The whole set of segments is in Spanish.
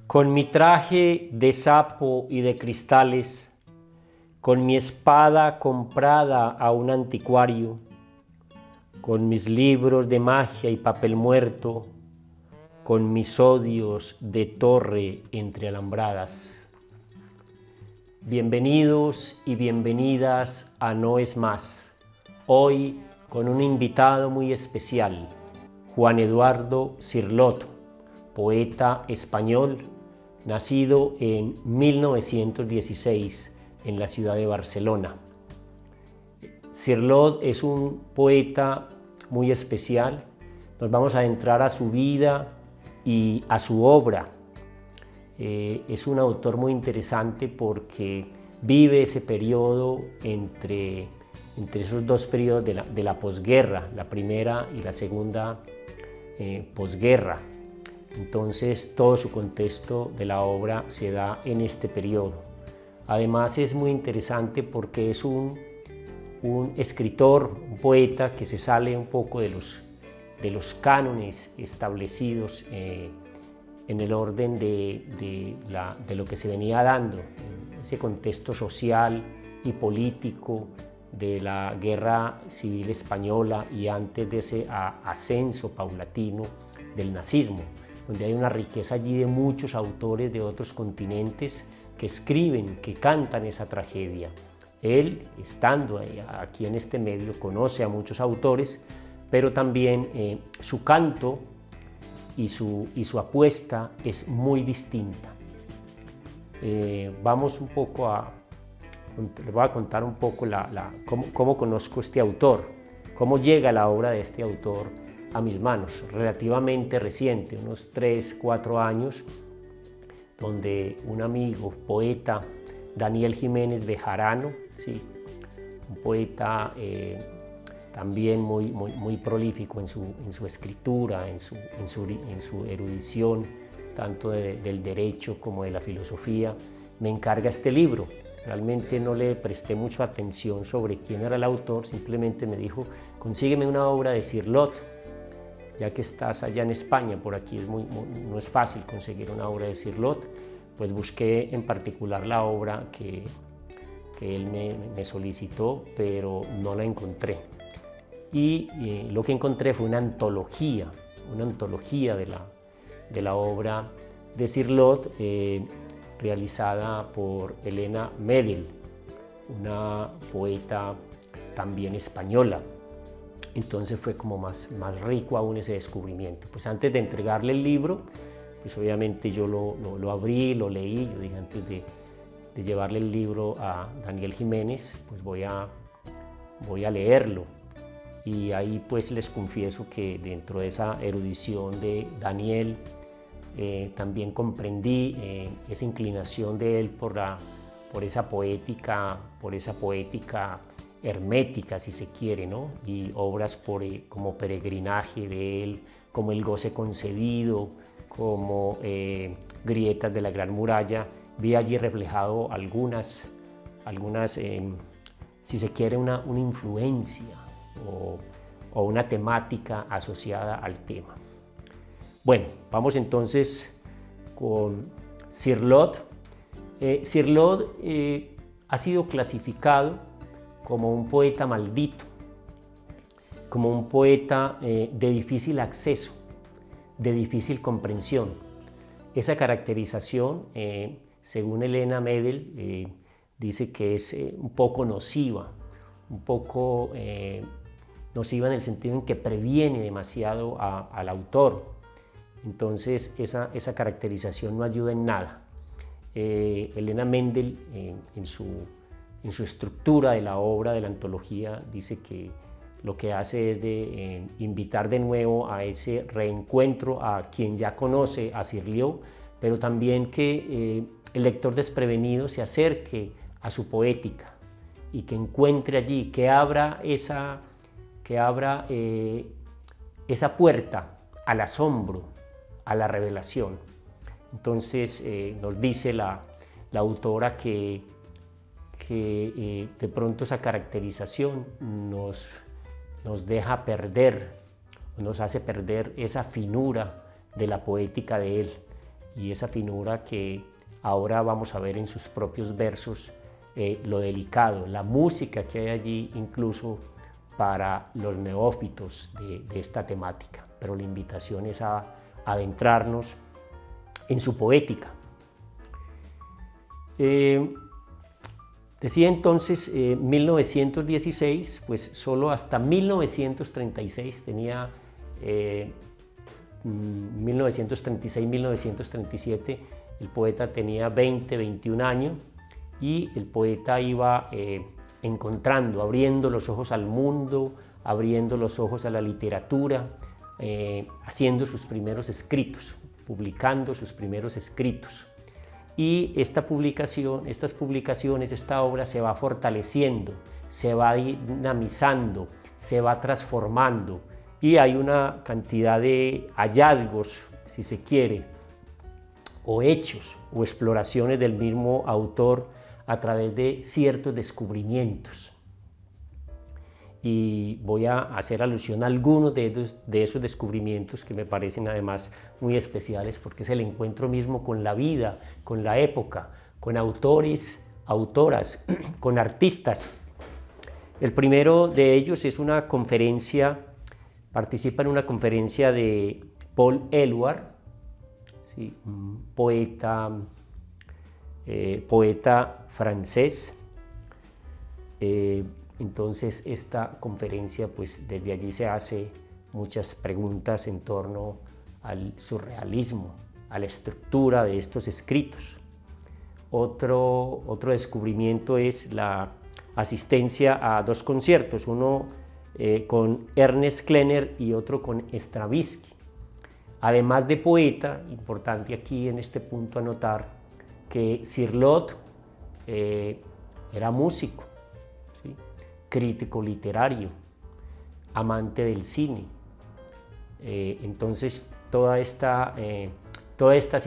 Con mi traje de sapo y de cristales, con mi espada comprada a un anticuario, con mis libros de magia y papel muerto, con mis odios de torre entre alambradas. Bienvenidos y bienvenidas a No es Más, hoy con un invitado muy especial, Juan Eduardo Cirlot, poeta español, nacido en 1916 en la ciudad de Barcelona. Cirlot es un poeta muy especial. Nos vamos a adentrar a su vida y a su obra. Es un autor muy interesante porque vive ese periodo entre esos dos periodos de la posguerra, la primera y la segunda posguerra. Entonces todo su contexto de la obra se da en este periodo. Además es muy interesante porque es un escritor, un poeta que se sale un poco de los cánones establecidos en el orden de lo que se venía dando, ese contexto social y político de la guerra civil española y antes de ese ascenso paulatino del nazismo, donde hay una riqueza allí de muchos autores de otros continentes que escriben, que cantan esa tragedia. Él, estando aquí en este medio, conoce a muchos autores, pero también su canto y su apuesta es muy distinta. Vamos un poco les voy a contar un poco cómo conozco este autor, cómo llega la obra de este autor a mis manos, relativamente reciente, unos 3-4 años, donde un amigo, poeta, Daniel Jiménez Bejarano, ¿sí? Un poeta también muy prolífico en su escritura, en su erudición, tanto del derecho como de la filosofía, me encarga este libro. Realmente no le presté mucha atención sobre quién era el autor, simplemente me dijo, consígueme una obra de Cirlot, ya que estás allá en España, por aquí no es fácil conseguir una obra de Cirlot, pues busqué en particular la obra que él me solicitó, pero no la encontré. Y lo que encontré fue una antología de la obra de Cirlot, realizada por Elena Medel, una poeta también española. Entonces fue como más rico aún ese descubrimiento. Pues antes de entregarle el libro, pues obviamente yo lo abrí, lo leí. Yo dije, antes de llevarle el libro a Daniel Jiménez, pues voy a leerlo. Y ahí pues les confieso que dentro de esa erudición de Daniel, también comprendí esa inclinación de él por esa poética hermética, si se quiere, ¿no? Y obras como Peregrinaje de él, como El goce concedido, como Grietas de la Gran Muralla. Vi allí reflejado algunas si se quiere, una influencia o una temática asociada al tema. Bueno, vamos entonces con Cirlot. Cirlot ha sido clasificado como un poeta maldito, como un poeta de difícil acceso, de difícil comprensión. Esa caracterización, según Elena Medel, dice que es un poco nociva, nociva en el sentido en que previene demasiado al autor. Entonces esa caracterización no ayuda en nada. Elena Medel, en su estructura de la obra de la antología, dice que lo que hace es de invitar de nuevo a ese reencuentro a quien ya conoce a Cirlot, pero también que el lector desprevenido se acerque a su poética y que encuentre allí, que abra esa puerta al asombro, a la revelación. Entonces nos dice la autora que de pronto esa caracterización nos deja perder, nos hace perder esa finura de la poética de él. y esa finura que ahora vamos a ver en sus propios versos, lo delicado, la música que hay allí incluso para los neófitos de esta temática. Pero la invitación es a adentrarnos en su poética. Decía entonces, 1916, pues solo hasta 1936 tenía 1936-1937, el poeta tenía 20, 21 años y el poeta iba encontrando, abriendo los ojos al mundo, abriendo los ojos a la literatura, haciendo sus primeros escritos, publicando sus primeros escritos. Y estas publicaciones, esta obra se va fortaleciendo, se va dinamizando, se va transformando y hay una cantidad de hallazgos, si se quiere, o hechos o exploraciones del mismo autor a través de ciertos descubrimientos. Y voy a hacer alusión a algunos de esos descubrimientos que me parecen además muy especiales porque es el encuentro mismo con la vida, con la época, con autores, autoras, con artistas. El primero de ellos es una conferencia, participa en una conferencia de Paul Éluard, ¿sí? Un poeta francés. Entonces esta conferencia, pues desde allí se hace muchas preguntas en torno al surrealismo, a la estructura de estos escritos. Otro descubrimiento es la asistencia a dos conciertos, uno con Ernest Kleiner y otro con Stravinsky. Además de poeta, importante aquí en este punto anotar que Cirlot era músico, ¿sí? Crítico literario, amante del cine. Entonces todas estas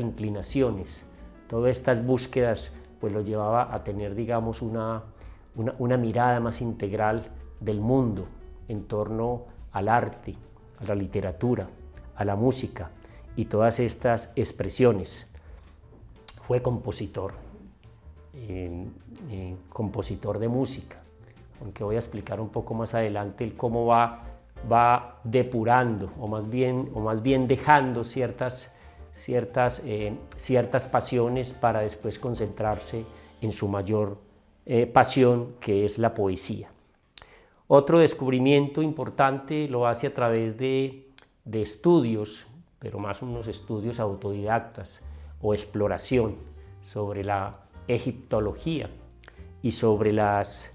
inclinaciones, todas estas búsquedas, pues lo llevaba a tener, digamos, una mirada más integral del mundo en torno al arte, a la literatura, a la música y todas estas expresiones. Fue compositor, compositor de música, aunque voy a explicar un poco más adelante el cómo va depurando o más bien dejando ciertas pasiones para después concentrarse en su mayor pasión, que es la poesía. Otro descubrimiento importante lo hace a través de estudios, pero más unos estudios autodidactas o exploración sobre la egiptología y sobre las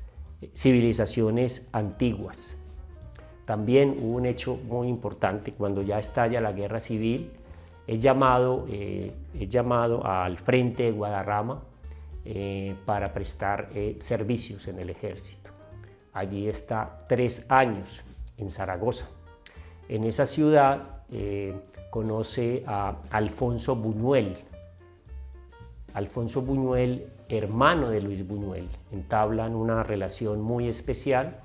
civilizaciones antiguas. También hubo un hecho muy importante cuando ya estalla la guerra civil. Es llamado al frente de Guadarrama para prestar servicios en el ejército. Allí está 3 años en Zaragoza. En esa ciudad conoce a Alfonso Buñuel. Alfonso Buñuel, hermano de Luis Buñuel, entablan una relación muy especial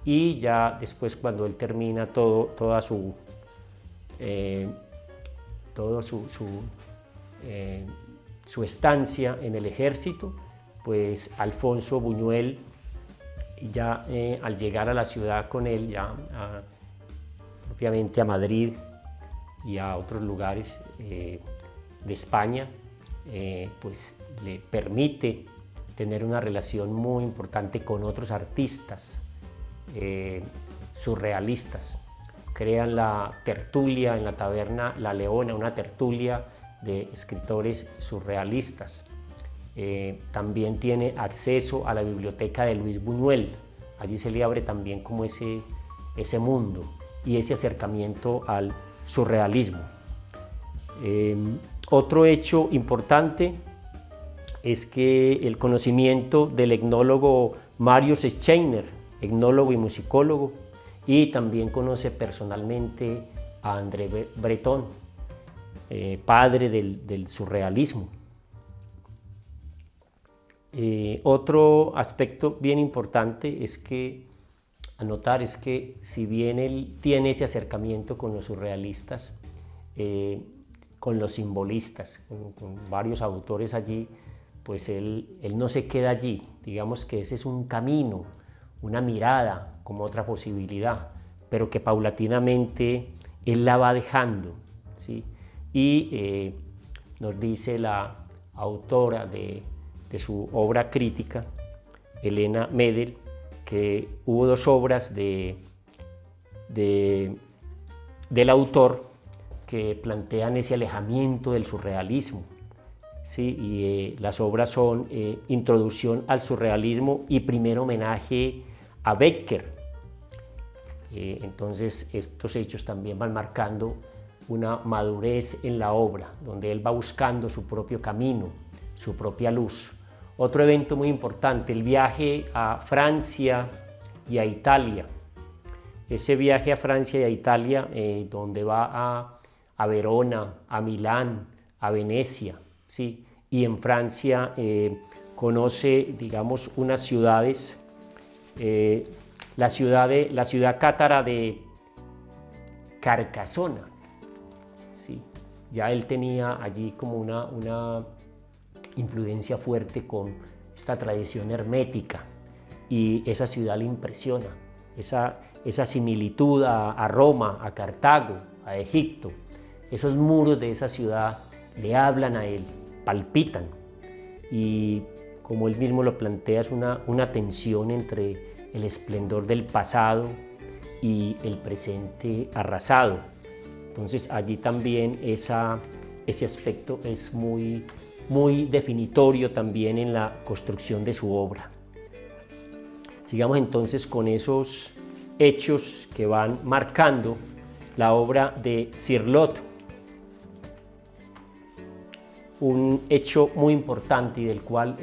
y ya después, cuando él termina toda su estancia en el ejército, pues Alfonso Buñuel ya al llegar a la ciudad con él, propiamente a Madrid y a otros lugares de España, pues le permite tener una relación muy importante con otros artistas surrealistas. Crean la tertulia en la taberna La Leona, una tertulia de escritores surrealistas. También tiene acceso a la biblioteca de Luis Buñuel. Allí se le abre también como ese mundo y ese acercamiento al surrealismo. Otro hecho importante es que el conocimiento del etnólogo Marius Scheiner, etnólogo y musicólogo, y también conoce personalmente a André Breton, padre del surrealismo. Otro aspecto bien importante es que si bien él tiene ese acercamiento con los surrealistas, con los simbolistas, con varios autores allí, pues él no se queda allí. Digamos que ese es un camino, una mirada como otra posibilidad, pero que paulatinamente él la va dejando, ¿sí? Y nos dice la autora de su obra crítica, Helena Medel, que hubo dos obras del autor que plantean ese alejamiento del surrealismo, ¿sí? Y las obras son Introducción al surrealismo y Primer homenaje a Becker. Entonces estos hechos también van marcando una madurez en la obra, donde él va buscando su propio camino, su propia luz. Otro evento muy importante, el viaje a Francia y a Italia. Ese viaje a Francia y a Italia, donde va a Verona, a Milán, a Venecia, ¿sí? Y en Francia conoce, digamos, unas ciudades, la ciudad cátara de Carcasona, ¿sí? Ya él tenía allí como una influencia fuerte con esta tradición hermética, y esa ciudad le impresiona, esa similitud a Roma, a Cartago, a Egipto. Esos muros de esa ciudad le hablan a él, palpitan, y como él mismo lo plantea, es una tensión entre el esplendor del pasado y el presente arrasado. Entonces allí también ese aspecto es muy definitorio también en la construcción de su obra. Sigamos entonces con esos hechos que van marcando la obra de Cirlot. Un hecho muy importante y del cual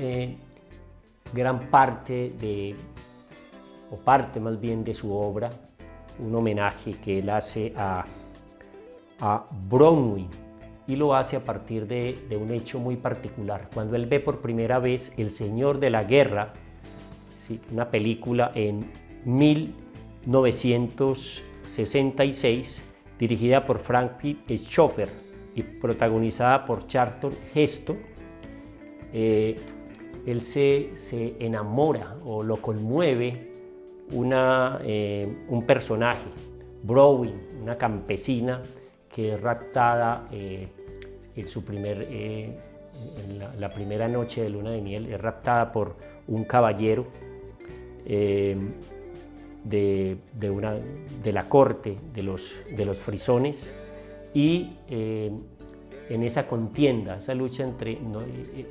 gran parte o parte más bien de su obra, un homenaje que él hace a Bronwyn, y lo hace a partir de un hecho muy particular. Cuando él ve por primera vez El Señor de la Guerra, ¿sí? Una película en 1966, dirigida por Franklin Schoffer y protagonizada por Charlton Heston, él se enamora o lo conmueve un personaje, Bronwyn, una campesina que es raptada en la primera noche de luna de miel, es raptada por un caballero de la corte de los frisones, y en esa contienda, esa lucha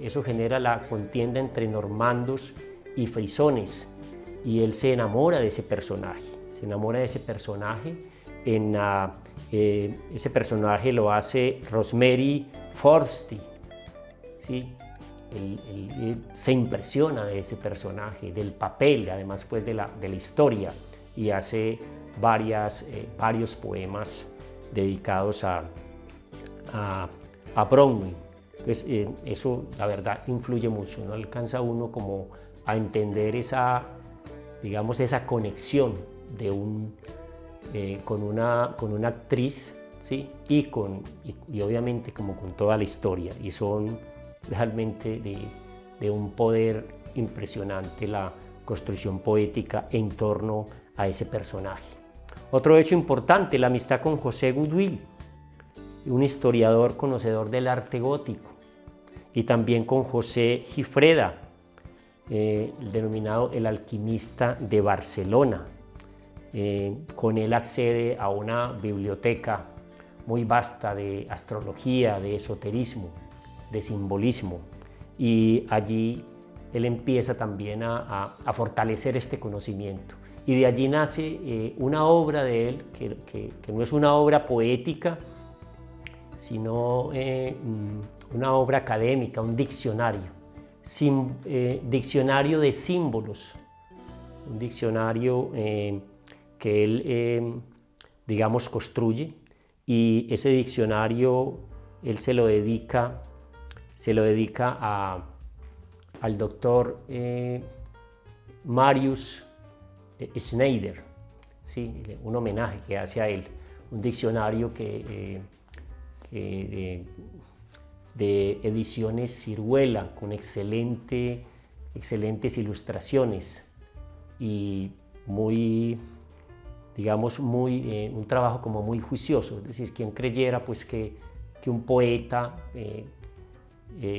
eso genera la contienda entre normandos y frisones, y él se enamora de ese personaje, ese personaje lo hace Rosemary Forsti, ¿sí? Él se impresiona de ese personaje, del papel, además pues de la historia, y hace varios poemas dedicados a Bronwyn. Entonces eso la verdad influye mucho, ¿no? Alcanza uno como a entender esa conexión con una actriz, ¿sí? y obviamente como con toda la historia, y son realmente de un poder impresionante la construcción poética en torno a ese personaje. Otro hecho importante, la amistad con José Goodwill, un historiador conocedor del arte gótico, y también con José Gifreda, el denominado el alquimista de Barcelona. Con él accede a una biblioteca muy vasta de astrología, de esoterismo, de simbolismo, y allí él empieza también a fortalecer este conocimiento, y de allí nace una obra de él que no es una obra poética, sino una obra académica, un diccionario, diccionario de símbolos, un diccionario que él, construye, y ese diccionario él se lo dedica al doctor Marius Schneider, ¿sí? Un homenaje que hace a él, un diccionario que de Ediciones Ciruela, con excelentes ilustraciones y un trabajo como muy juicioso. Es decir, quien creyera pues que un poeta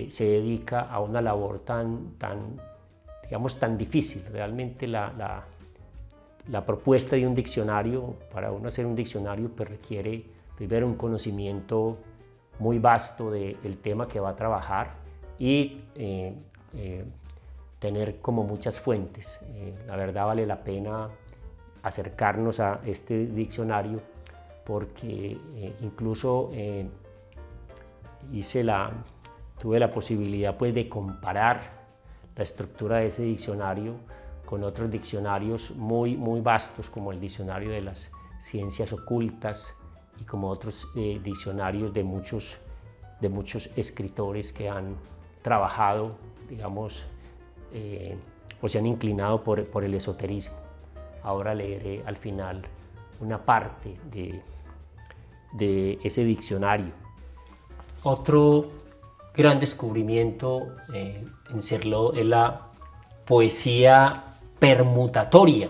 se dedica a una labor tan difícil. Realmente la propuesta de un diccionario, para uno hacer un diccionario, pues requiere primero un conocimiento muy vasto del tema que va a trabajar y tener como muchas fuentes. La verdad vale la pena acercarnos a este diccionario porque incluso tuve la posibilidad pues de comparar la estructura de ese diccionario con otros diccionarios muy vastos, como el diccionario de las ciencias ocultas y como otros diccionarios de muchos escritores que han trabajado, digamos, o se han inclinado por el esoterismo. Ahora leeré al final una parte de ese diccionario. Otro gran descubrimiento en Cirlot es la poesía permutatoria.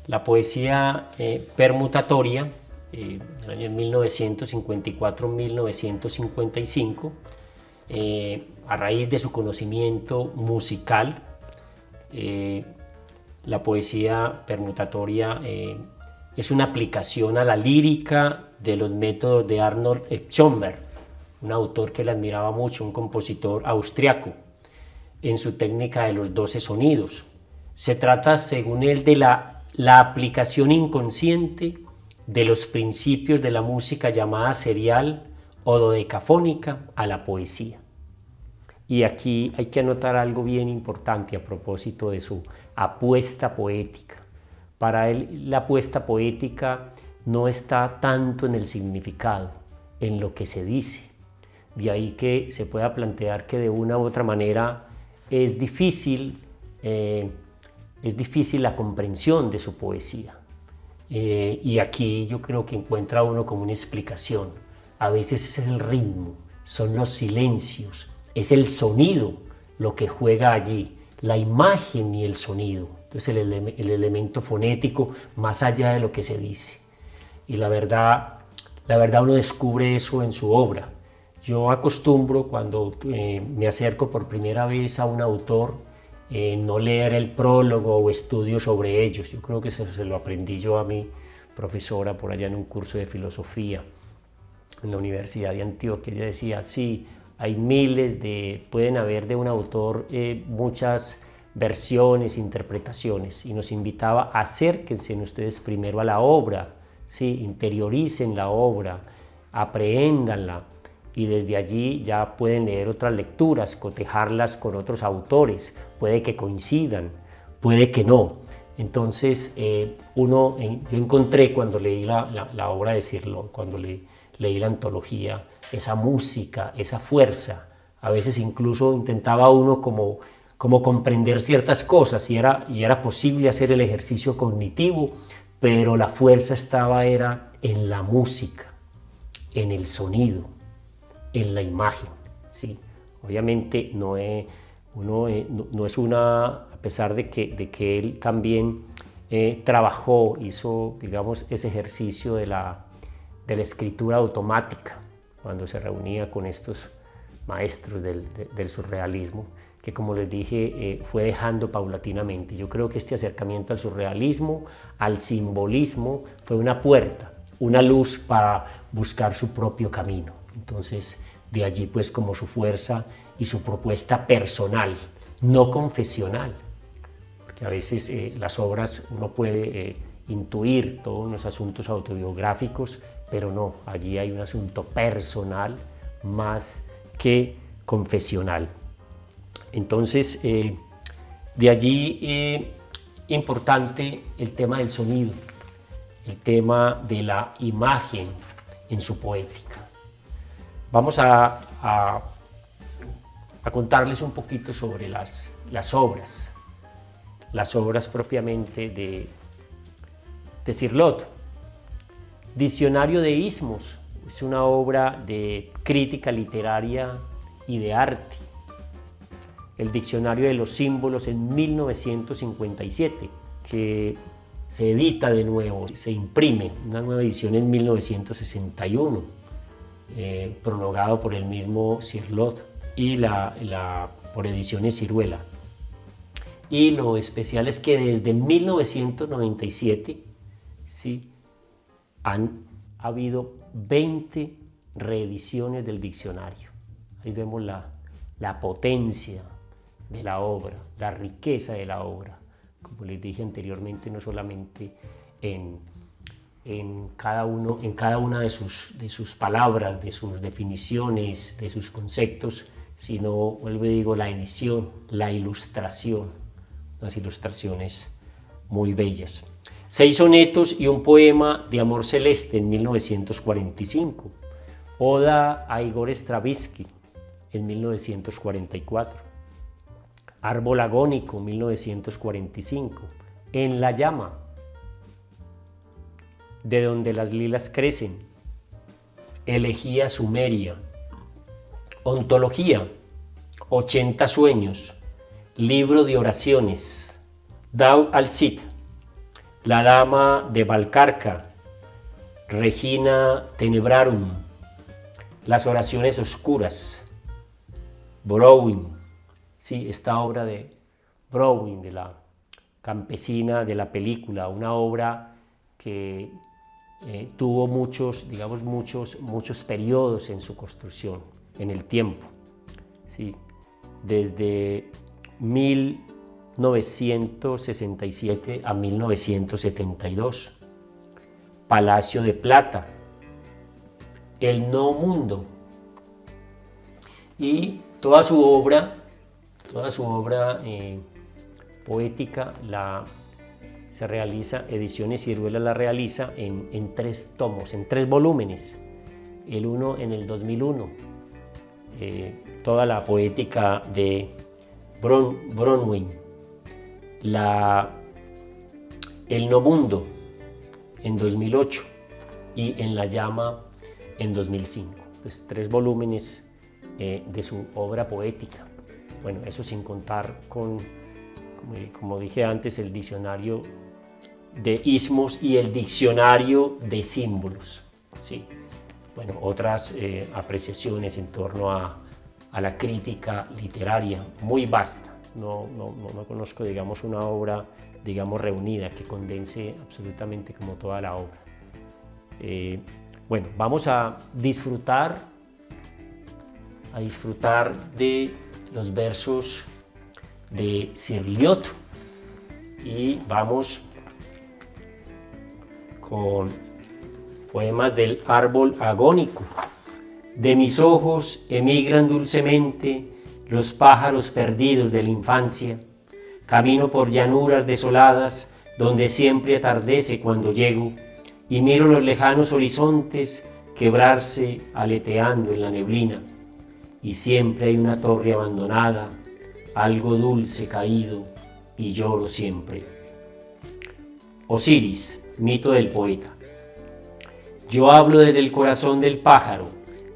La poesía permutatoria, en el año 1954-1955, a raíz de su conocimiento musical, la poesía permutatoria es una aplicación a la lírica de los métodos de Arnold Schoenberg, un autor que le admiraba mucho, un compositor austriaco, en su técnica de los 12 sonidos. Se trata, según él, de la aplicación inconsciente de los principios de la música llamada serial o dodecafónica a la poesía. Y aquí hay que anotar algo bien importante a propósito de su apuesta poética. Para él, la apuesta poética no está tanto en el significado, en lo que se dice. De ahí que se pueda plantear que de una u otra manera es difícil la comprensión de su poesía. Y aquí yo creo que encuentra uno como una explicación. A veces es el ritmo, son los silencios, es el sonido lo que juega allí, la imagen y el sonido. Entonces el elemento fonético más allá de lo que se dice. Y la verdad uno descubre eso en su obra. Yo acostumbro cuando me acerco por primera vez a un autor no leer el prólogo o estudio sobre ellos. Yo creo que se lo aprendí yo a mi profesora por allá en un curso de filosofía en la Universidad de Antioquia. Ella decía, sí, hay pueden haber de un autor muchas versiones, interpretaciones, y nos invitaba a acérquense ustedes primero a la obra, ¿sí? Interioricen la obra, aprehéndanla, y desde allí ya pueden leer otras lecturas, cotejarlas con otros autores, puede que coincidan, puede que no. Entonces yo encontré cuando leí la obra de Cirlot, cuando leí la antología, esa música, esa fuerza. A veces incluso intentaba uno como comprender ciertas cosas y era posible hacer el ejercicio cognitivo, pero la fuerza era en la música, en el sonido, en la imagen, ¿sí? Obviamente no es a pesar de que él también hizo, digamos, ese ejercicio de la escritura automática, cuando se reunía con estos maestros del surrealismo, que como les dije fue dejando paulatinamente. Yo creo que este acercamiento al surrealismo, al simbolismo, fue una puerta, una luz para buscar su propio camino. Entonces de allí pues como su fuerza y su propuesta personal, no confesional, porque a veces las obras uno puede intuir todos los asuntos autobiográficos, pero no, allí hay un asunto personal más que confesional. Entonces, de allí importante el tema del sonido, el tema de la imagen en su poética. Vamos a contarles un poquito sobre las obras propiamente de Cirlot. Diccionario de ismos. es una obra de crítica literaria y de arte. El Diccionario de los Símbolos en 1957, que se edita de nuevo, se imprime una nueva edición en 1961, prologado por el mismo Cirlot y por Ediciones Siruela. Y lo especial es que desde 1997 ¿sí? Ha habido 20 reediciones del diccionario. Ahí vemos la potencia de la obra, la riqueza de la obra. Como les dije anteriormente, no solamente en cada una de sus palabras, de sus definiciones, de sus conceptos, sino, vuelvo y digo, la edición, la ilustración, unas ilustraciones muy bellas. 6 sonetos y un poema de amor celeste en 1945. Oda a Igor Stravinsky en 1944. Árbol agónico, 1945. En la llama, de donde las lilas crecen. Elegía sumeria. Ontología, 80 sueños. Libro de oraciones. Dau al Cid. La dama de Valcarca. Regina Tenebrarum. Las oraciones oscuras. Browning. Sí, esta obra de Browning, de la campesina de la película, una obra que tuvo muchos periodos en su construcción, en el tiempo. Sí, desde 1967 a 1972. Palacio de Plata. El No Mundo. Y toda su obra poética se realiza, Ediciones Siruela la realiza en 3 tomos, en 3 volúmenes. El uno en el 2001, toda la poética de Bronwyn. El No Mundo en 2008 y En la Llama en 2005. Pues 3 volúmenes de su obra poética. Bueno, eso sin contar con, como dije antes, el diccionario de ismos y el diccionario de símbolos. ¿Sí? Bueno, otras apreciaciones en torno a la crítica literaria muy vasta. No conozco, digamos, una obra, digamos, reunida que condense absolutamente como toda la obra. Bueno, vamos a disfrutar de los versos de Cirliot y vamos con poemas del Árbol agónico. De mis ojos emigran dulcemente los pájaros perdidos de la infancia. Camino por llanuras desoladas donde siempre atardece cuando llego y miro los lejanos horizontes quebrarse aleteando en la neblina. Y siempre hay una torre abandonada, algo dulce caído, y lloro siempre. Osiris, mito del poeta. Yo hablo desde el corazón del pájaro,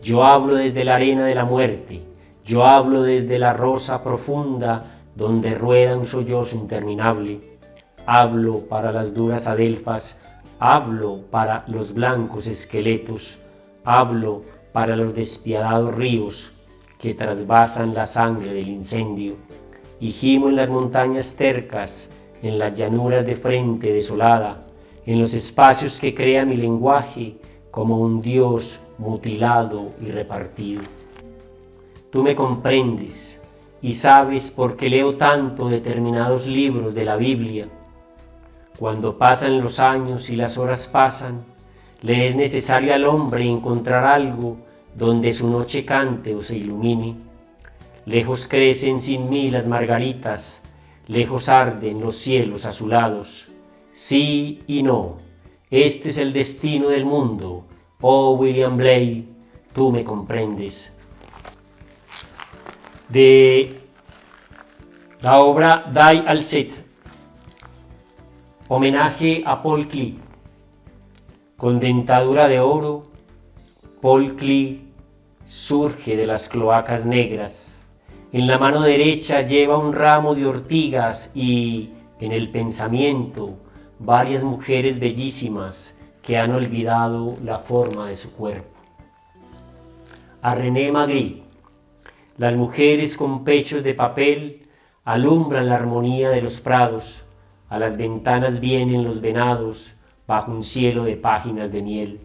yo hablo desde la arena de la muerte, yo hablo desde la rosa profunda donde rueda un sollozo interminable. Hablo para las duras adelfas, hablo para los blancos esqueletos, hablo para los despiadados ríos que trasvasan la sangre del incendio, y gimo en las montañas tercas, en las llanuras de frente desolada, en los espacios que crea mi lenguaje como un Dios mutilado y repartido. Tú me comprendes y sabes por qué leo tanto determinados libros de la Biblia. Cuando pasan los años y las horas pasan, le es necesario al hombre encontrar algo donde su noche cante o se ilumine. Lejos crecen sin mí las margaritas, lejos arden los cielos azulados. Sí y no, este es el destino del mundo, oh William Blake, tú me comprendes. De la obra Die al Cid, homenaje a Paul Klee, con dentadura de oro, Paul Klee surge de las cloacas negras. En la mano derecha lleva un ramo de ortigas y, en el pensamiento, varias mujeres bellísimas que han olvidado la forma de su cuerpo. A René Magritte, las mujeres con pechos de papel alumbran la armonía de los prados, a las ventanas vienen los venados bajo un cielo de páginas de miel.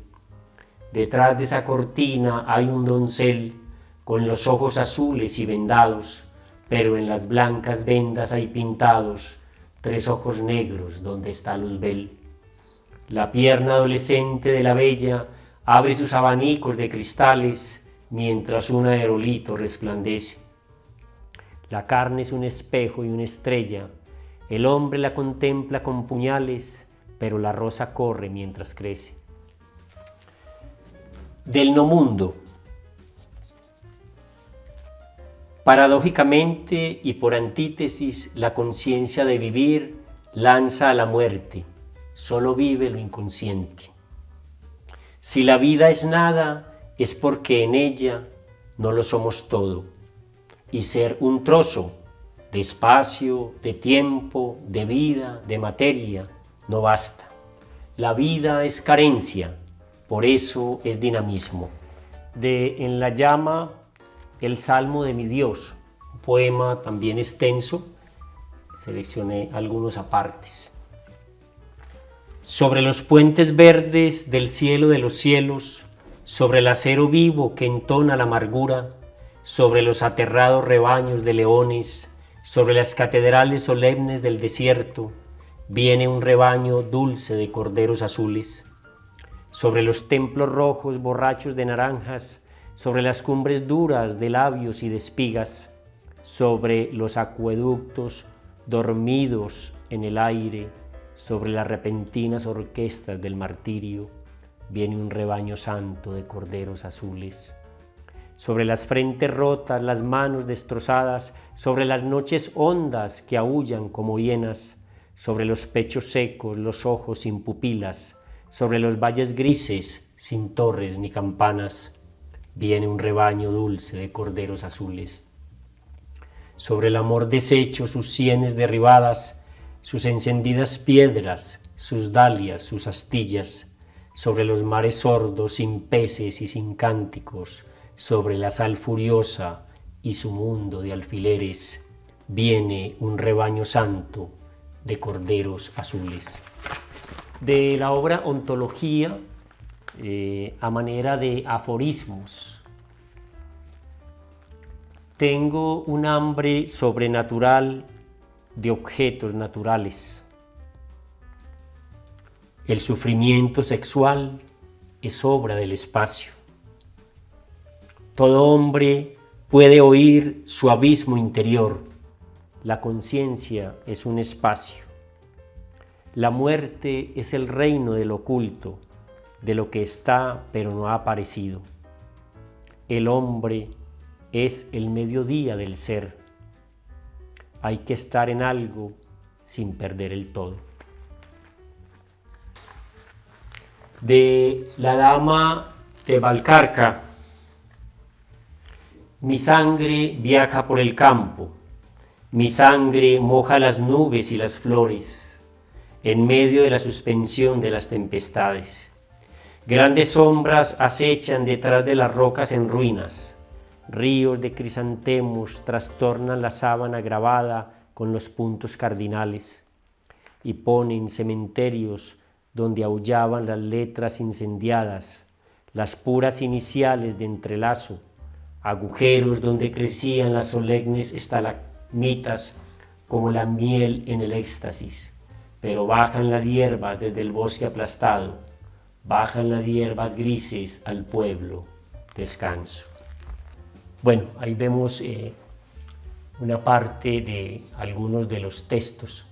Detrás de esa cortina hay un doncel con los ojos azules y vendados, pero en las blancas vendas hay pintados 3 ojos negros donde está Luzbel. La pierna adolescente de la bella abre sus abanicos de cristales mientras un aerolito resplandece. La carne es un espejo y una estrella, el hombre la contempla con puñales, pero la rosa corre mientras crece. Del no mundo. Paradójicamente y por antítesis, la conciencia de vivir lanza a la muerte, solo vive lo inconsciente. Si la vida es nada, es porque en ella no lo somos todo, y ser un trozo de espacio, de tiempo, de vida, de materia, no basta. La vida es carencia, por eso es dinamismo. De En la llama, el Salmo de mi Dios, un poema también extenso, seleccioné algunos apartes. Sobre los puentes verdes del cielo de los cielos, sobre el acero vivo que entona la amargura, sobre los aterrados rebaños de leones, sobre las catedrales solemnes del desierto, viene un rebaño dulce de corderos azules. Sobre los templos rojos borrachos de naranjas, sobre las cumbres duras de labios y de espigas, sobre los acueductos dormidos en el aire, sobre las repentinas orquestas del martirio, viene un rebaño santo de corderos azules. Sobre las frentes rotas, las manos destrozadas, sobre las noches hondas que aúllan como hienas, sobre los pechos secos, los ojos sin pupilas, sobre los valles grises, sin torres ni campanas, viene un rebaño dulce de corderos azules. Sobre el amor deshecho, sus sienes derribadas, sus encendidas piedras, sus dalias, sus astillas, sobre los mares sordos, sin peces y sin cánticos, sobre la sal furiosa y su mundo de alfileres, viene un rebaño santo de corderos azules. De la obra Ontología, a manera de aforismos. Tengo un hambre sobrenatural de objetos naturales. El sufrimiento sexual es obra del espacio. Todo hombre puede oír su abismo interior. La conciencia es un espacio. La muerte es el reino del oculto, de lo que está pero no ha aparecido. El hombre es el mediodía del ser. Hay que estar en algo sin perder el todo. De la dama de Valcarca. Mi sangre viaja por el campo, mi sangre moja las nubes y las flores, en medio de la suspensión de las tempestades. Grandes sombras acechan detrás de las rocas en ruinas, ríos de crisantemos trastornan la sábana grabada con los puntos cardinales y ponen cementerios donde aullaban las letras incendiadas, las puras iniciales de entrelazo, agujeros donde crecían las solemnes estalagmitas como la miel en el éxtasis. Pero bajan las hierbas desde el bosque aplastado, bajan las hierbas grises al pueblo, descanso. Bueno, ahí vemos una parte de algunos de los textos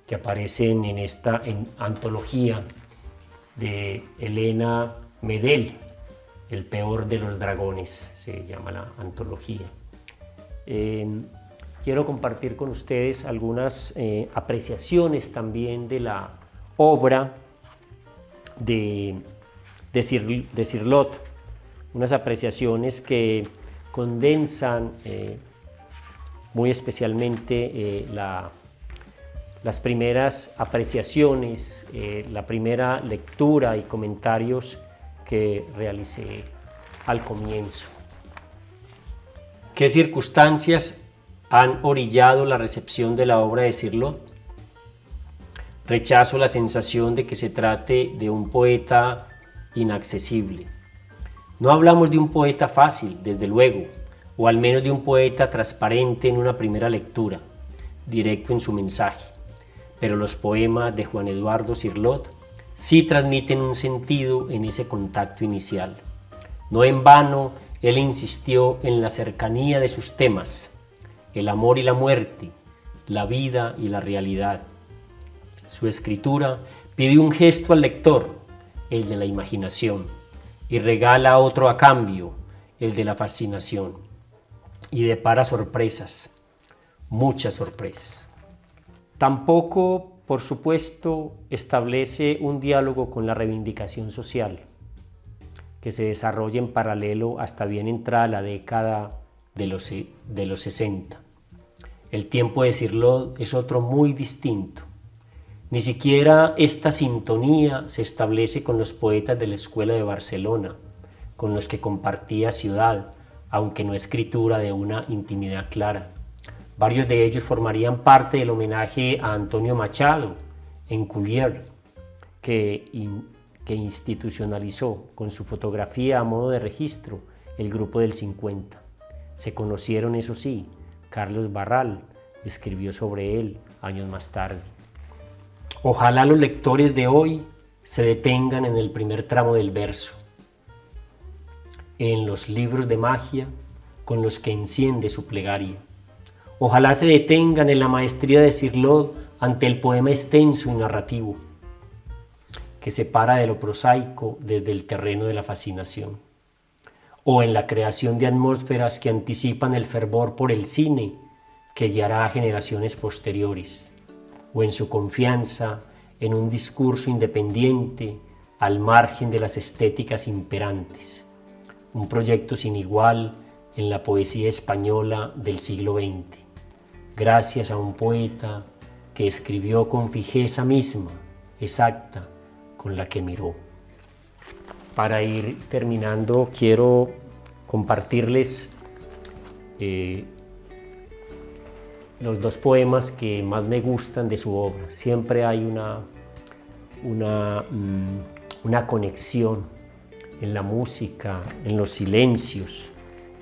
que aparecen en esta antología de Elena Medel, El peor de los dragones, se llama la antología. Quiero compartir con ustedes algunas apreciaciones también de la obra de Cirlot, unas apreciaciones que condensan muy especialmente las primeras apreciaciones, la primera lectura y comentarios que realicé al comienzo. ¿Qué circunstancias han orillado la recepción de la obra de Cirlot? Rechazo la sensación de que se trate de un poeta inaccesible. No hablamos de un poeta fácil, desde luego, o al menos de un poeta transparente en una primera lectura, directo en su mensaje. Pero los poemas de Juan Eduardo Cirlot sí transmiten un sentido en ese contacto inicial. No en vano, él insistió en la cercanía de sus temas, el amor y la muerte, la vida y la realidad. Su escritura pide un gesto al lector, el de la imaginación, y regala otro a cambio, el de la fascinación, y depara sorpresas, muchas sorpresas. Tampoco, por supuesto, establece un diálogo con la reivindicación social, que se desarrolla en paralelo hasta bien entrada la década de los 60. El tiempo de Cirlot es otro muy distinto. Ni siquiera esta sintonía se establece con los poetas de la Escuela de Barcelona, con los que compartía ciudad, aunque no escritura de una intimidad clara. Varios de ellos formarían parte del homenaje a Antonio Machado en Culier, que institucionalizó con su fotografía a modo de registro el grupo del 50. Se conocieron, eso sí, Carlos Barral escribió sobre él años más tarde. Ojalá los lectores de hoy se detengan en el primer tramo del verso, en los libros de magia con los que enciende su plegaria. Ojalá se detengan en la maestría de Cirlot ante el poema extenso y narrativo, que separa de lo prosaico desde el terreno de la fascinación, o en la creación de atmósferas que anticipan el fervor por el cine que guiará a generaciones posteriores, o en su confianza en un discurso independiente al margen de las estéticas imperantes, un proyecto sin igual en la poesía española del siglo XX, gracias a un poeta que escribió con fijeza misma, exacta, con la que miró. Para ir terminando, quiero compartirles los dos poemas que más me gustan de su obra. Siempre hay una conexión en la música, en los silencios,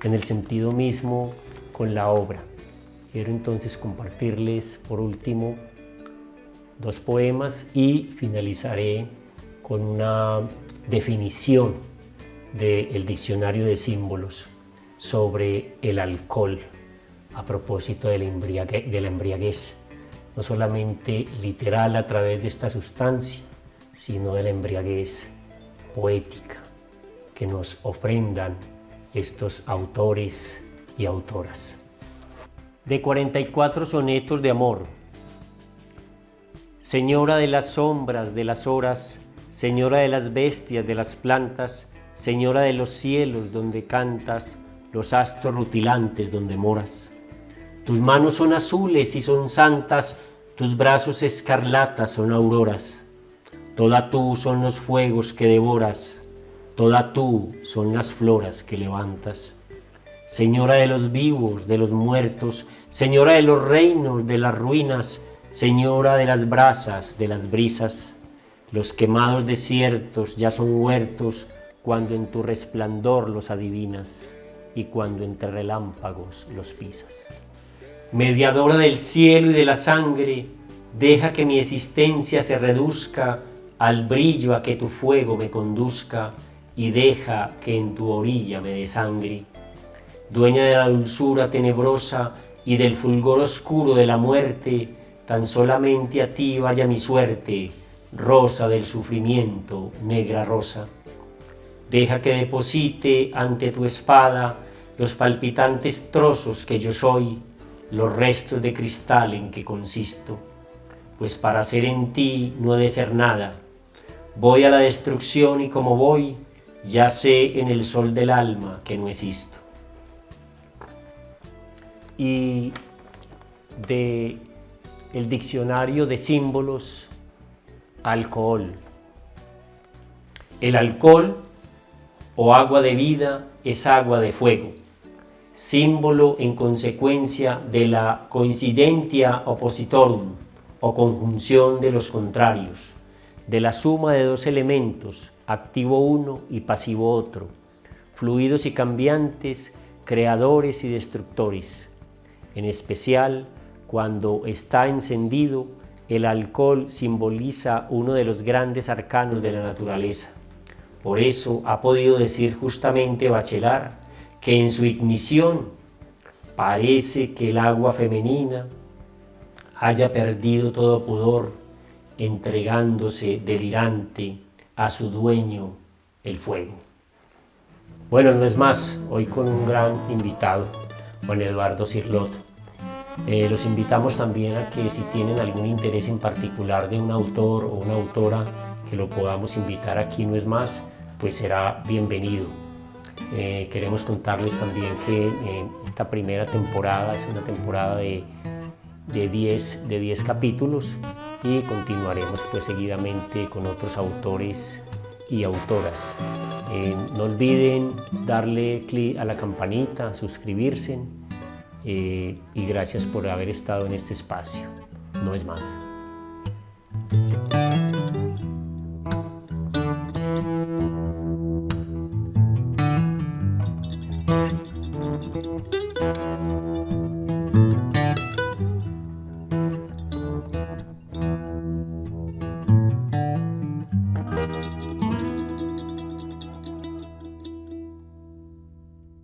en el sentido mismo con la obra. Quiero entonces compartirles por último dos poemas y finalizaré con una definición del diccionario de símbolos sobre el alcohol a propósito de la embriaguez, no solamente literal a través de esta sustancia, sino de la embriaguez poética que nos ofrendan estos autores y autoras. De 44 sonetos de amor. Señora de las sombras, de las horas, señora de las bestias, de las plantas, señora de los cielos donde cantas, los astros rutilantes donde moras. Tus manos son azules y son santas, tus brazos escarlatas son auroras. Toda tú son los fuegos que devoras, toda tú son las floras que levantas. Señora de los vivos, de los muertos, señora de los reinos, de las ruinas, señora de las brasas, de las brisas. Los quemados desiertos ya son huertos cuando en tu resplandor los adivinas y cuando entre relámpagos los pisas. Mediadora del cielo y de la sangre, deja que mi existencia se reduzca al brillo a que tu fuego me conduzca y deja que en tu orilla me desangre. Dueña de la dulzura tenebrosa y del fulgor oscuro de la muerte, tan solamente a ti vaya mi suerte, rosa del sufrimiento, negra rosa. Deja que deposite ante tu espada los palpitantes trozos que yo soy, los restos de cristal en que consisto, pues para ser en ti no he de ser nada. Voy a la destrucción y como voy, ya sé en el sol del alma que no existo. Y de el diccionario de símbolos, alcohol. El alcohol o agua de vida es agua de fuego, símbolo en consecuencia de la coincidentia oppositorum o conjunción de los contrarios, de la suma de dos elementos, activo uno y pasivo otro, fluidos y cambiantes, creadores y destructores. En especial, cuando está encendido, el alcohol simboliza uno de los grandes arcanos de la naturaleza. Por eso ha podido decir justamente Bachelard que en su ignición parece que el agua femenina haya perdido todo pudor, entregándose delirante a su dueño, el fuego. Bueno, no es más, hoy con un gran invitado, Juan Eduardo Cirlot. Los invitamos también a que si tienen algún interés en particular de un autor o una autora que lo podamos invitar aquí, no es más, pues será bienvenido. Queremos contarles también que esta primera temporada es una temporada de 10 capítulos y continuaremos pues seguidamente con otros autores y autoras. No olviden darle clic a la campanita, suscribirse y gracias por haber estado en este espacio. No es más.